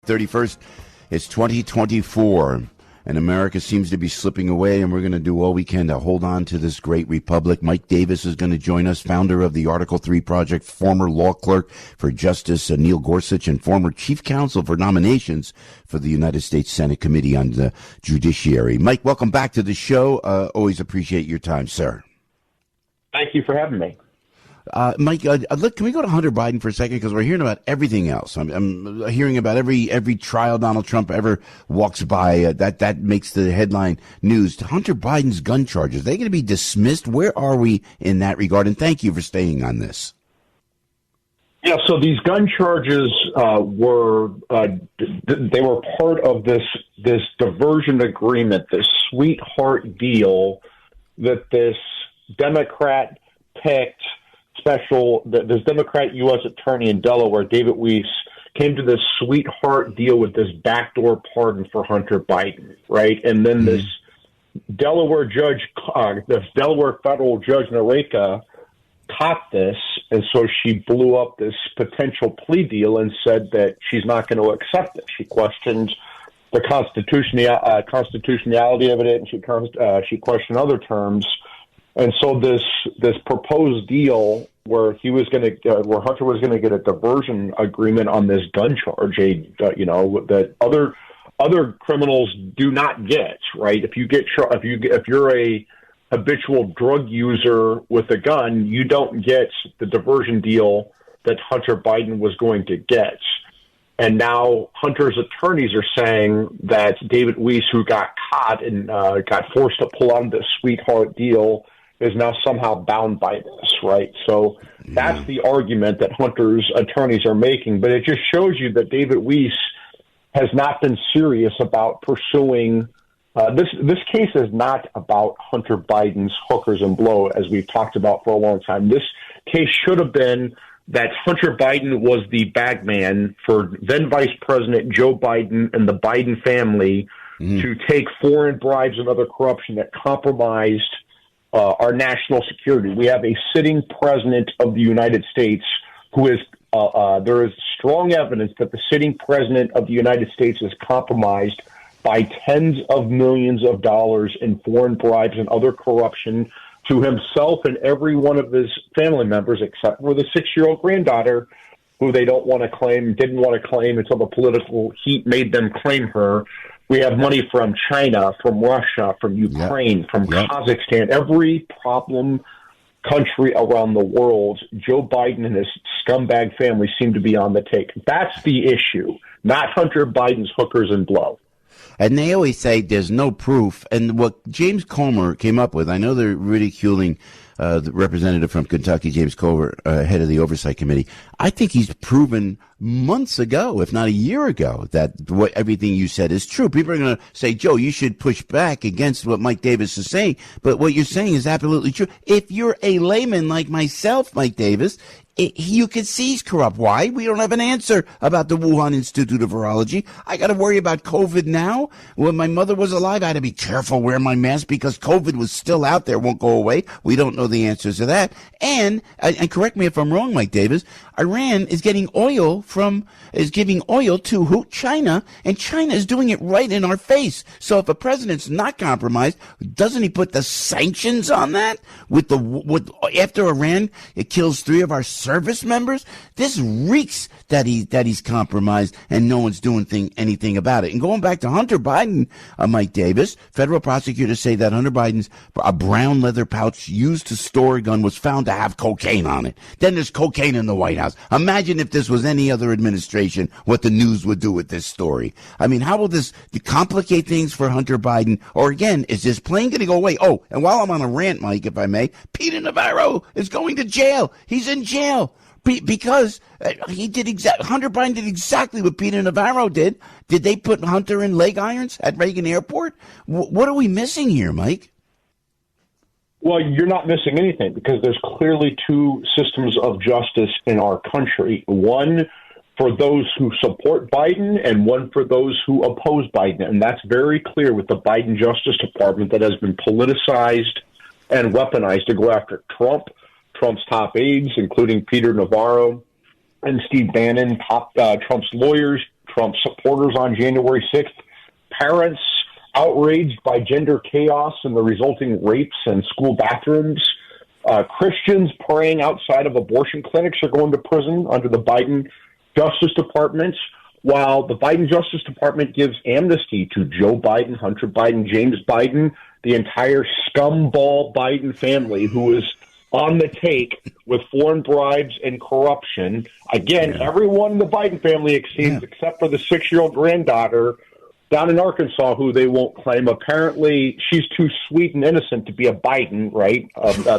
31st. It's 2024, and America seems to be slipping away, and we're going to do all we can to hold on to this great republic. Mike Davis is going to join us, founder of the Article 3 Project, former law clerk for Justice Neil Gorsuch, and former chief counsel for nominations for the United States Senate Committee on the Judiciary. Mike, welcome back to the show. Always appreciate your time, sir. Thank you for having me. Mike, look, can we go to Hunter Biden for a second? Because we're hearing about everything else. I'm hearing about every trial Donald Trump ever walks by. That makes the headline news. Hunter Biden's gun charges, they going to be dismissed? Where are we in that regard? And thank you for staying on this. Yeah, so these gun charges were part of this diversion agreement, this sweetheart deal that this Democrat-picked this Democrat U.S. attorney in Delaware, David Weiss, came to this sweetheart deal with this backdoor pardon for Hunter Biden, right? And then this Delaware judge, this Delaware federal judge, Nareka, caught this, and so she blew up this potential plea deal and said that she's not going to accept it. She questioned the constitutionality of it, and she questioned other terms. And so this proposed deal where where Hunter was going to get a diversion agreement on this gun charge, that other criminals do not get, right? If you're a habitual drug user with a gun, you don't get the diversion deal that Hunter Biden was going to get. And now Hunter's attorneys are saying that David Weiss, who got caught and got forced to pull out this sweetheart deal, is now somehow bound by this, right? So that's the argument that Hunter's attorneys are making. But it just shows you that David Weiss has not been serious about pursuing this case is not about Hunter Biden's hookers and blow, as we've talked about for a long time. This case should have been that Hunter Biden was the bagman for then Vice President Joe Biden and the Biden family to take foreign bribes and other corruption that compromised our national security. We have a sitting president of the United States who is, there is strong evidence that the sitting president of the United States is compromised by tens of millions of dollars in foreign bribes and other corruption to himself and every one of his family members, except for the 6-year-old granddaughter, who they didn't want to claim until the political heat made them claim her. We have money from China, from Russia, from Ukraine, from Kazakhstan, every problem country around the world. Joe Biden and his scumbag family seem to be on the take. That's the issue, not Hunter Biden's hookers and blow. And they always say there's no proof. And what James Comer came up with, I know they're ridiculing the representative from Kentucky, James Comer, head of the Oversight Committee. I think he's proven months ago, if not a year ago, that everything you said is true. People are going to say, Joe, you should push back against what Mike Davis is saying. But what you're saying is absolutely true. If you're a layman like myself, Mike Davis, you could see he's corrupt. Why? We don't have an answer about the Wuhan Institute of Virology. I got to worry about COVID now. When my mother was alive, I had to be careful wearing my mask because COVID was still out there, won't go away. We don't know the answers to that. And correct me if I'm wrong, Mike Davis, Iran is giving oil to who? China, and China is doing it right in our face. So if a president's not compromised, doesn't he put the sanctions on that? After Iran, it kills 3 of our service members. This reeks that he's compromised, and no one's doing anything about it. And going back to Hunter Biden, Mike Davis, federal prosecutors say that Hunter Biden's a brown leather pouch used to store a gun was found to have cocaine on it. Then there's cocaine in the White House. Imagine if this was any other administration, what the news would do with this story. I mean, how will this complicate things for Hunter Biden? Or again, is this plane going to go away? Oh, and while I'm on a rant, Mike, if I may, Peter Navarro is going to jail. He's in jail because Hunter Biden did exactly what Peter Navarro did. Did they put Hunter in leg irons at Reagan Airport? What are we missing here, Mike? Well, you're not missing anything because there's clearly 2 systems of justice in our country. One for those who support Biden and one for those who oppose Biden. And that's very clear with the Biden Justice Department that has been politicized and weaponized to go after Trump, Trump's top aides, including Peter Navarro and Steve Bannon, Trump's lawyers, Trump, supporters on January 6th, parents outraged by gender chaos and the resulting rapes in school bathrooms, Christians praying outside of abortion clinics are going to prison under the Biden Justice Department, while the Biden Justice Department gives amnesty to Joe Biden, Hunter Biden, James Biden, the entire scumball Biden family who is on the take with foreign bribes and corruption. Again, everyone in the Biden family except for the 6-year-old granddaughter down in Arkansas, who they won't claim. Apparently, she's too sweet and innocent to be a Biden, right?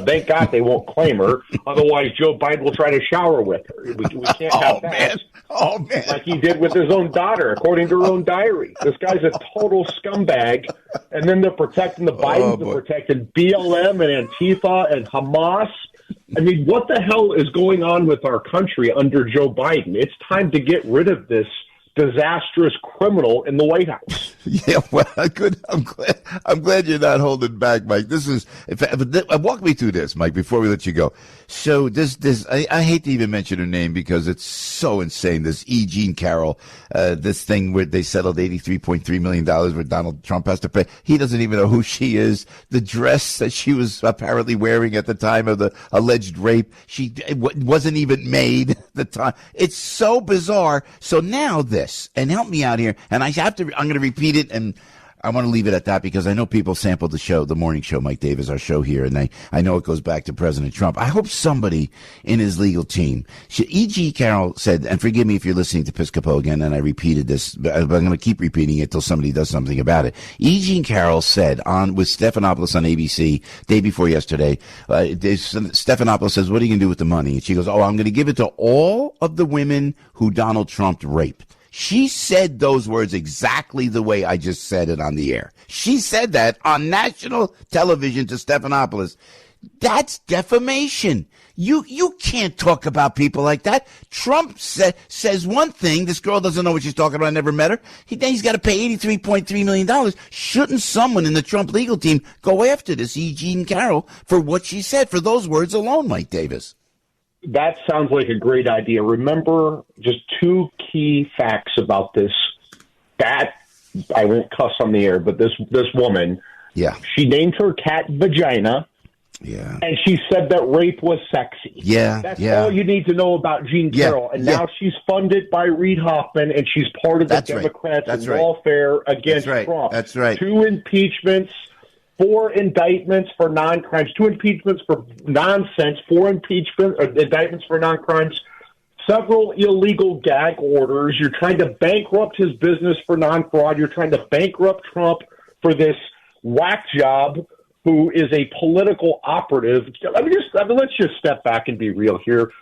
Thank God they won't claim her. Otherwise, Joe Biden will try to shower with her. We can't have that. Man. Oh, man. Like he did with his own daughter, according to her own diary. This guy's a total scumbag. And then they're protecting the Bidens, they're protecting BLM and Antifa and Hamas. I mean, what the hell is going on with our country under Joe Biden? It's time to get rid of this disastrous criminal in the White House. Yeah, well, good. I'm glad you're not holding back, Mike. This is, walk me through this, Mike, before we let you go. So I hate to even mention her name because it's so insane. This E. Jean Carroll, this thing where they settled $83.3 million where Donald Trump has to pay. He doesn't even know who she is. The dress that she was apparently wearing at the time of the alleged rape, it wasn't even made at the time. It's so bizarre. So now and help me out here, and I'm going to repeat it, and I want to leave it at that because I know people sampled the show, the morning show, Mike Davis, our show here, and I know it goes back to President Trump. I hope somebody in his legal team, E.G. Carroll said, and forgive me if you're listening to Piscopo again, and I repeated this, but I'm going to keep repeating it till somebody does something about it. E.G. Carroll said with Stephanopoulos on ABC day before yesterday, Stephanopoulos says, what are you going to do with the money? And she goes, I'm going to give it to all of the women who Donald Trump raped. She said those words exactly the way I just said it on the air. She said that on national television to Stephanopoulos. That's defamation. You can't talk about people like that. Trump says one thing. This girl doesn't know what she's talking about. I never met her. He's got to pay $83.3 million. Shouldn't someone in the Trump legal team go after this E. Jean Carroll for what she said, for those words alone, Mike Davis? That sounds like a great idea. Remember just two key facts about this. That I won't cuss on the air, but this woman, she named her cat Vagina. Yeah. And she said that rape was sexy. Yeah. That's all you need to know about Jean Carroll. And now she's funded by Reid Hoffman, and she's part of the Democrats in lawfare against Trump. That's right. 2 impeachments, 4 indictments for non-crimes, 2 impeachments for nonsense, 4 indictments for non-crimes, several illegal gag orders. You're trying to bankrupt his business for non-fraud. You're trying to bankrupt Trump for this whack job who is a political operative. Let's just step back and be real here.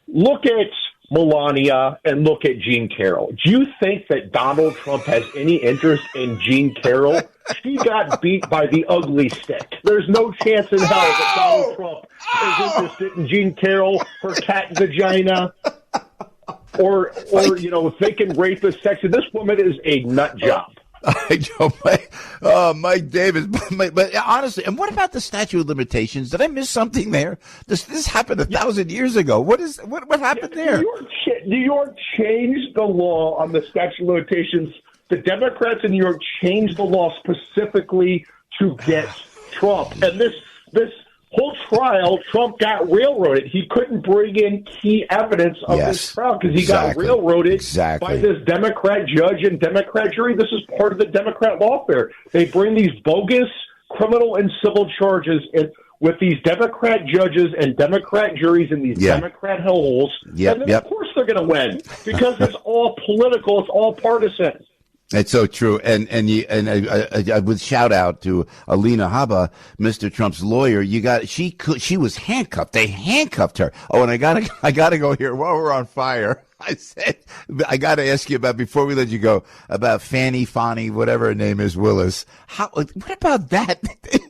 Look at Melania and look at Jean Carroll. Do you think that Donald Trump has any interest in Jean Carroll? She got beat by the ugly stick. There's no chance in hell that Donald Trump is interested in Jean Carroll, her cat Vagina, or if they can rape is sexy. This woman is a nut job. I know, Mike Davis. But honestly, and what about the statute of limitations? Did I miss something there? This happened 1,000 years ago. What happened there? New York changed the law on the statute of limitations. The Democrats in New York changed the law specifically to get Trump. And this whole trial, Trump got railroaded. He couldn't bring in key evidence of this trial because he got railroaded by this Democrat judge and Democrat jury. This is part of the Democrat lawfare. They bring these bogus criminal and civil charges with these Democrat judges and Democrat juries in these Democrat hellholes. And then, of course, they're going to win because it's all political. It's all partisan. It's so true, and I would shout out to Alina Habba, Mr. Trump's lawyer. She was handcuffed. They handcuffed her. Oh, and I gotta go here while we're on fire. I said I gotta ask you about before we let you go about Fannie, whatever her name is, Willis. What about that?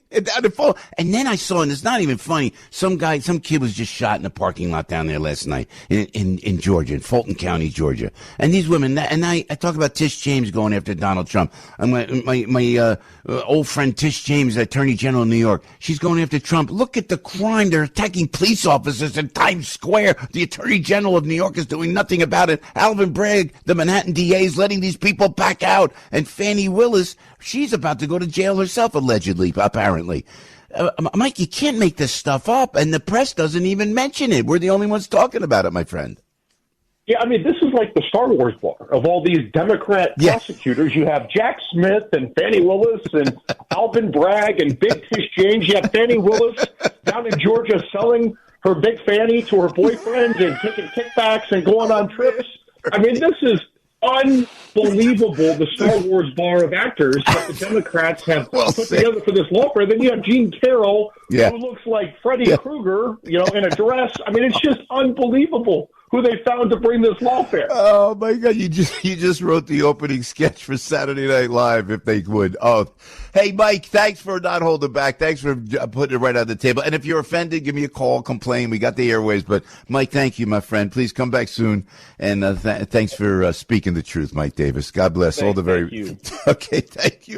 And then I saw, and it's not even funny, some kid was just shot in a parking lot down there last night in Georgia, in Fulton County, Georgia. And these women, and I talk about Tish James going after Donald Trump. And my old friend Tish James, Attorney General of New York, she's going after Trump. Look at the crime. They're attacking police officers in Times Square. The Attorney General of New York is doing nothing about it. Alvin Bragg, the Manhattan DA, is letting these people back out. And Fannie Willis, she's about to go to jail herself, allegedly, apparently. Mike, you can't make this stuff up, and the press doesn't even mention it. We're the only ones talking about it, my friend. Yeah, I mean, this is like the Star Wars bar of all these Democrat prosecutors. You have Jack Smith and Fannie Willis and Alvin Bragg and Big Tish James. You have Fannie Willis down in Georgia selling her big fanny to her boyfriends and taking kickbacks and going on trips. I mean, this is unbelievable, the Star Wars bar of actors that the Democrats have put together for this law firm. Then you have Gene Carroll, who looks like Freddy Krueger, in a dress. I mean, it's just unbelievable who they found to bring this lawfare. Oh my God! You just wrote the opening sketch for Saturday Night Live. If they would. Oh, hey Mike, thanks for not holding back. Thanks for putting it right on the table. And if you're offended, give me a call, complain. We got the airways. But Mike, thank you, my friend. Please come back soon. And thanks for speaking the truth, Mike Davis. God bless. Thank you. Okay, thank you.